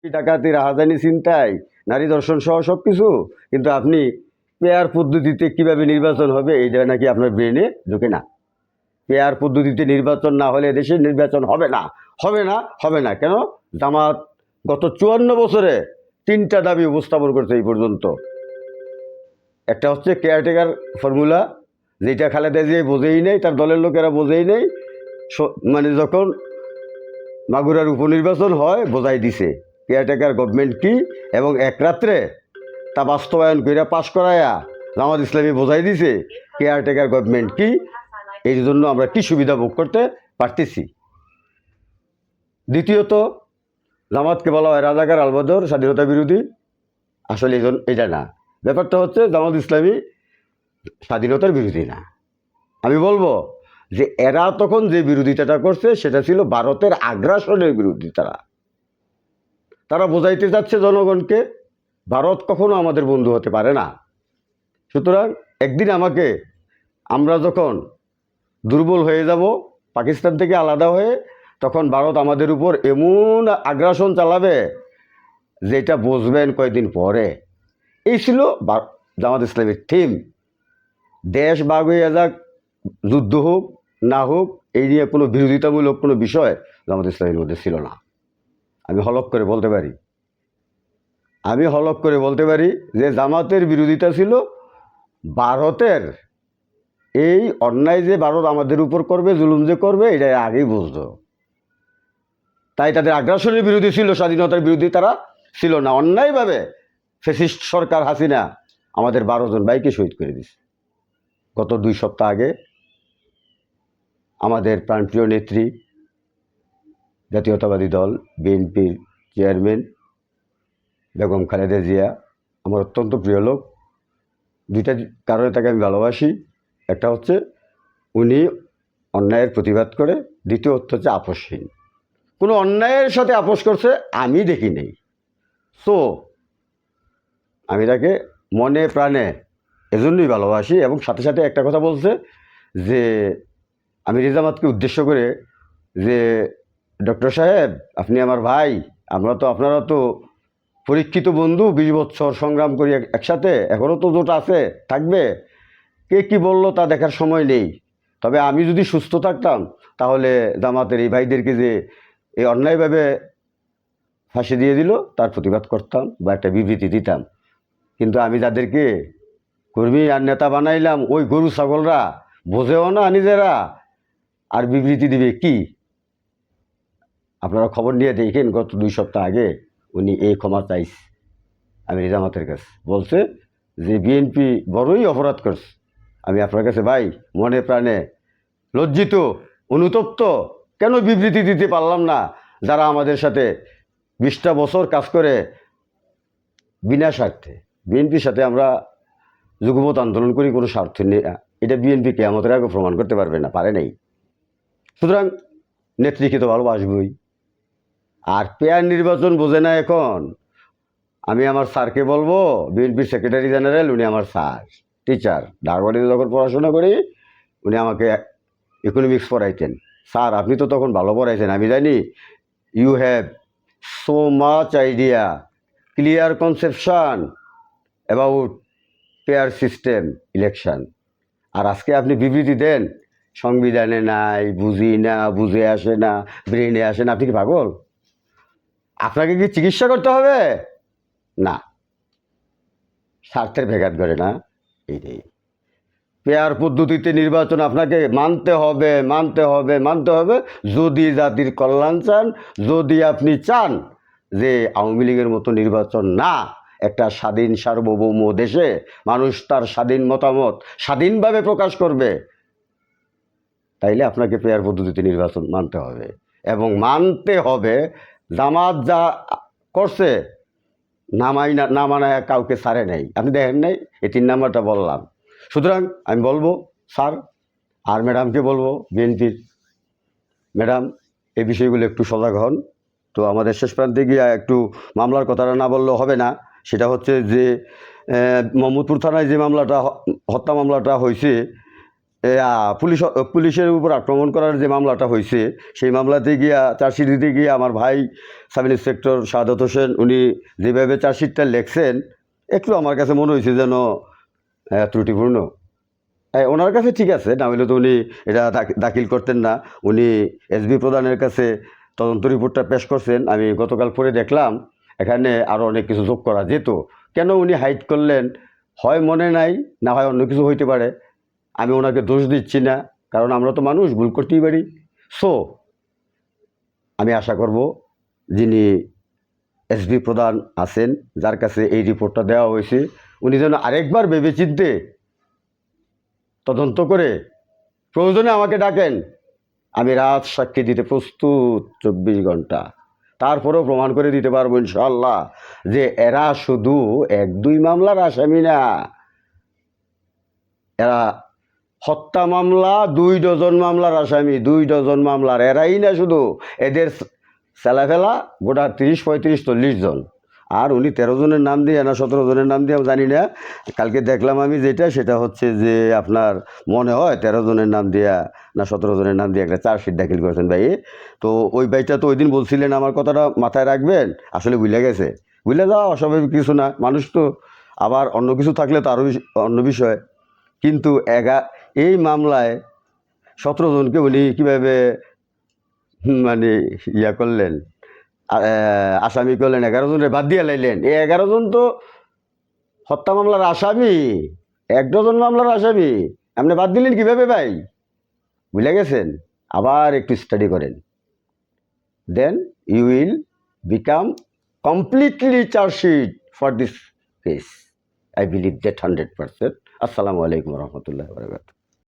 ডাকাতি রাহাজানি ছিনতাই নারী ধর্ষণ সহ সব কিছু, কিন্তু আপনি পেয়ার পদ্ধতিতে কিভাবে নির্বাচন হবে এইটা নাকি আপনার ব্রেনে ঢোকে না। পেয়ার পদ্ধতিতে নির্বাচন না হলে দেশের নির্বাচন হবে না, হবে না, হবে না। কেন? জামাত গত 54 বছরে 3টা দাবি উপস্থাপন করছে এই পর্যন্ত। একটা হচ্ছে কেয়ারটেকার ফর্মুলা, যেটা খালেদা জিয়া বোঝেই নেই, তার দলের লোকেরা বোঝেই নেই। মানে যখন মাগুরার উপনির্বাচন হয় বোঝাই দিছে কেয়ারটেকার গভর্নমেন্ট কি, এবং এক রাত্রে তা বাস্তবায়ন করে পাশ করায়া জামাত ইসলামী বোঝাই দিছে কেয়ারটেকার গভর্নমেন্ট কি, এই জন্য আমরা কি সুবিধা ভোগ করতে পারতেছি। দ্বিতীয়ত, জামাতকে বলা হয় রাজাকার আলবদর স্বাধীনতা বিরোধী। আসলে এটা না। ব্যাপারটা হচ্ছে জামাত ইসলামী স্বাধীনতার বিরোধী না। আমি বলবো যে এরা তখন যে বিরোধিতাটা করছে সেটা ছিল ভারতের আগ্রাসনের বিরুদ্ধে। তারা বোঝাইতে যাচ্ছে জনগণকে ভারত কখনো আমাদের বন্ধু হতে পারে না। সুতরাং একদিন আমরা যখন দুর্বল হয়ে যাব পাকিস্তান থেকে আলাদা হয়ে, তখন ভারত আমাদের উপর এমন আগ্রাসন চালাবে যেটা বুঝবেন কয়েকদিন পরে। এই ছিল জামাত ইসলামের থিম। দেশ ভাগ হয়ে যাক, যুদ্ধ হোক না হোক, এই নিয়ে কোনো বিরোধিতামূলক কোনো বিষয় জামাত ইসলামের মধ্যে ছিল না। আমি হলফ করে বলতে পারি যে জামাতের বিরোধিতা ছিল ভারতের এই অন্যায়, যে ভারত আমাদের উপর করবে, জুলুম যে করবে, এটা আগেই বুঝতো। তাই তাদের আগ্রাসনের বিরোধী ছিল, স্বাধীনতার বিরোধী তারা ছিল না। অন্যায়ভাবে ফ্যাসিস্ট সরকার হাসিনা আমাদের 12 জন ভাইকে শহীদ করে দিছে। গত 2 সপ্তাহ আগে আমাদের প্রাণপ্রিয় নেত্রী, জাতীয়তাবাদী দল বিএনপির চেয়ারম্যান বেগম খালেদা জিয়া, আমার অত্যন্ত প্রিয় লোক। 2টা কারণে তাকে আমি ভালোবাসি। একটা হচ্ছে উনি অন্যায়ের প্রতিবাদ করে, দ্বিতীয় হচ্ছে আপোষহীন। কোনো অন্যায়ের সাথে আপোষ করছে আমি দেখি নেই। সো আমি তাকে মনে প্রাণে এজন্যই ভালোবাসি। এবং সাথে সাথে একটা কথা বলছে যে আমি রেজামাতকে উদ্দেশ্য করে যে ডক্টর সাহেব আপনি আমার ভাই, আপনারা তো পরীক্ষিত বন্ধু, 20 বছর সংগ্রাম করি একসাথে, এখনও তো জোট আছে, থাকবে। কে কি বলল তা দেখার সময় নেই। তবে আমি যদি সুস্থ থাকতাম তাহলে জামাতের এই ভাইদেরকে যে এই অন্যায়ভাবে ফাঁসি দিয়ে দিল তার প্রতিবাদ করতাম বা একটা বিবৃতি দিতাম। কিন্তু আমি যাদেরকে কর্মী আর নেতা বানাইলাম, ওই গরু ছাগলরা বোঝেও না নিজেরা, আর বিবৃতি দিবে কি? আপনারা খবর নিয়ে দেখেন, গত 2 সপ্তাহ আগে উনি এই ক্ষমা চাইছে আমি নিজামাতের কাছে, বলছে যে বিএনপি বড়ই অপরাধ করছে। আমি আপনার কাছে ভাই মনে প্রাণে লজ্জিত, অনুতপ্ত। কেন বিবৃতি দিতে পারলাম না? যারা আমাদের সাথে 20টা বছর কাজ করে বিনা স্বার্থে, বিএনপির সাথে আমরা যুগপৎ আন্দোলন করি কোনো স্বার্থ নেই, এটা বিএনপি কেয়ামতের আগে প্রমাণ করতে পারবে না, পারে নাই। সুতরাং নেত্রীকে তো ভালোবাসবই। আর পেয়ার নির্বাচন বোঝে না এখন। আমি আমার স্যারকে বলবো, বিএনপির সেক্রেটারি জেনারেল, উনি আমার স্যার, টিচার। ঢাকাবাড়িতে যখন পড়াশোনা করি উনি আমাকে ইকোনমিক্স পড়াইতেন। স্যার আপনি তো তখন ভালো পড়াইছেন, আমি জানি। You have so much idea, clear conception about pair system election. আর আজকে আপনি বিবৃতি দেন সংবিধানে নাই, বুঝি না, বুঝে আসে না, ব্রেনে আসে না। আপনি কি পাগল? আপনাকে কি চিকিৎসা করতে হবে? না, স্বার্থের ভেঘাত করে না। এইটাই পেয়ার পদ্ধতিতে নির্বাচন আপনাকে মানতে হবে। যদি জাতির কল্যাণ চান, যদি আপনি চান যে আওয়ামী লীগের মতো নির্বাচন না, একটা স্বাধীন সার্বভৌম দেশে মানুষ তার স্বাধীন মতামত স্বাধীনভাবে প্রকাশ করবে, তাইলে আপনাকে পেয়ার পদ্ধতিতে নির্বাচন মানতে হবে। এবং মানতে হবে জামাত যা করছে না মানায় কাউকে ছাড়ে নাই। আপনি দেখেন নাই, এই 3 নাম্বারটা বললাম। সুতরাং আমি বলবো স্যার আর ম্যাডামকে বলবো, বিএনপির ম্যাডাম এই বিষয়গুলো একটু সজাগ হন। তো আমাদের শেষ প্রান্তে গিয়ে একটু মামলার কথাটা না বললেও হবে না। সেটা হচ্ছে যে মোহাম্মদপুর থানায় যে হত্যা মামলাটা হয়েছে, পুলিশের উপর আক্রমণ করার যে মামলাটা হয়েছে সেই মামলাতে গিয়া চার্জশিট দিতে গিয়ে আমার ভাই সাব ইন্সপেক্টর শাহাদত হোসেন উনি যেভাবে চার্জশিটটা লেখছেন একটু আমার কাছে মনে হয়েছে যেন ত্রুটিপূর্ণ। ওনার কাছে ঠিক আছে, না হলে তো উনি এটা দাখিল করতেন না। উনি এসবি প্রধানের কাছে তদন্ত রিপোর্টটা পেশ করছেন। আমি গতকাল পরে দেখলাম এখানে আরও অনেক কিছু যোগ করা যেত। কেন উনি হাইড করলেন হয় মনে নাই, না হয় অন্য কিছু হইতে পারে। আমি ওনাকে দোষ দিচ্ছি না, কারণ আমরা তো মানুষ, ভুল করতেই পারি। সো আমি আশা করব যিনি এসবি প্রধান আছেন, যার কাছে এই রিপোর্টটা দেওয়া হয়েছে, উনি যেন আরেকবার ভেবেচিন্তে তদন্ত করে প্রয়োজনে আমাকে ডাকেন। আমি রাত সাক্ষী দিতে প্রস্তুত 24 ঘন্টা। তারপরেও প্রমাণ করে দিতে পারবো ইনশাল্লাহ যে এরা শুধু 1-2 মামলার আসামি না, এরা হত্যা মামলা 2 ডজন মামলার আসামি। 2 ডজন মামলার এরাই না, শুধু এদের ফেলা গোটা 30-35-40 জন। আর উনি 13 জনের নাম দিয়ে না 17 জনের নাম দিয়ে আমি জানি না। কালকে দেখলাম আমি যেটা, সেটা হচ্ছে যে আপনার মনে হয় 13 জনের নাম দিয়া না 17 জনের নাম দিয়ে একটা চার্জশিট দাখিল করেছেন ভাই। তো ওই ভাইটা তো ওই দিন বলছিলেন, আমার কথাটা মাথায় রাখবেন। আসলে ভুলে গেছে। ভুলে যাওয়া অস্বাভাবিক কিছু না, মানুষ তো। আবার অন্য কিছু থাকলে তো আরও অন্য বিষয়। কিন্তু এই মামলায় 17 জনকে উনি কীভাবে মানে করলেন, আসামি করলেন, 11 জনের বাদ দিয়ে লাইলেন। এই 11 জন তো হত্যা মামলার আসামি, 1 ডজন মামলার আসামি। আপনি বাদ দিলেন কিভাবে ভাই? ভুলে গেছেন? আবার একটু স্টাডি করেন, then you will become completely chargesheet for this case. I believe that 100%। আসসালামু আলাইকুম রহমতুল্লাহ বরকাতুহু।